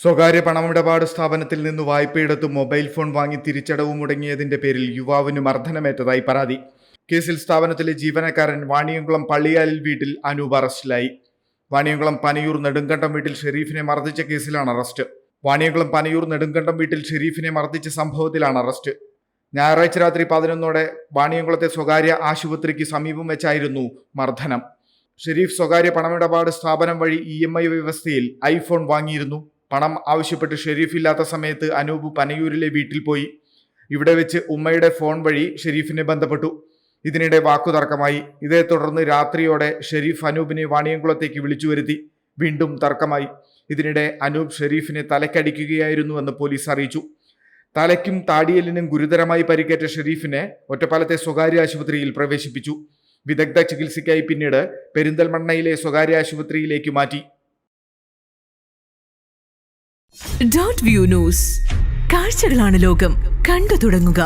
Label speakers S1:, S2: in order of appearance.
S1: സ്വകാര്യ പണമിടപാട് സ്ഥാപനത്തിൽ നിന്ന് വായ്പയെടുത്ത് മൊബൈൽ ഫോൺ വാങ്ങി തിരിച്ചടവ് മുടങ്ങിയതിന്റെ പേരിൽ യുവാവിന് മർദ്ദനമേറ്റതായി പരാതി. കേസിൽ സ്ഥാപനത്തിലെ ജീവനക്കാരൻ വാണിയംകുളം പള്ളിയാലിൽ വീട്ടിൽ അനൂപ് അറസ്റ്റിലായി. വാണിയംകുളം പനയൂർ നെടുങ്കണ്ടം വീട്ടിൽ ഷെരീഫിനെ മർദ്ദിച്ച കേസിലാണ് അറസ്റ്റ്. വാണിയംകുളം പനയൂർ നെടുങ്കണ്ടം വീട്ടിൽ ഷെരീഫിനെ മർദ്ദിച്ച സംഭവത്തിലാണ് അറസ്റ്റ്. ഞായറാഴ്ച രാത്രി 11 വാണിയംകുളത്തെ സ്വകാര്യ ആശുപത്രിക്ക് സമീപം വെച്ചായിരുന്നു മർദ്ദനം. ഷെരീഫ് സ്വകാര്യ പണമിടപാട് സ്ഥാപനം വഴി EMI വ്യവസ്ഥയിൽ ഐഫോൺ വാങ്ങിയിരുന്നു. പണം ആവശ്യപ്പെട്ട് ഷെരീഫ് ഇല്ലാത്ത സമയത്ത് അനൂപ് പനയൂരിലെ വീട്ടിൽ പോയി. ഇവിടെ വെച്ച് ഉമ്മയുടെ ഫോൺ വഴി ഷെരീഫിനെ ബന്ധപ്പെട്ടു. ഇതിനിടെ വാക്കുതർക്കമായി. ഇതേ തുടർന്ന് രാത്രിയോടെ ഷെരീഫ് അനൂപിനെ വാണിയംകുളത്തേക്ക് വിളിച്ചു വരുത്തി. വീണ്ടും തർക്കമായി. ഇതിനിടെ അനൂപ് ഷെരീഫിനെ തലക്കടിക്കുകയായിരുന്നുവെന്ന് പോലീസ് അറിയിച്ചു. തലയ്ക്കും താടിയെല്ലിനും ഗുരുതരമായി പരിക്കേറ്റ ഷെരീഫിനെ ഒറ്റപ്പാലത്തെ സ്വകാര്യ ആശുപത്രിയിൽ പ്രവേശിപ്പിച്ചു. വിദഗ്ധ ചികിത്സയ്ക്കായി പിന്നീട് പെരിന്തൽമണ്ണയിലെ സ്വകാര്യ ആശുപത്രിയിലേക്ക് മാറ്റി.
S2: Dot view news. കാഴ്ചകളാണ് ലോകം. കണ്ടു തുടങ്ങുക.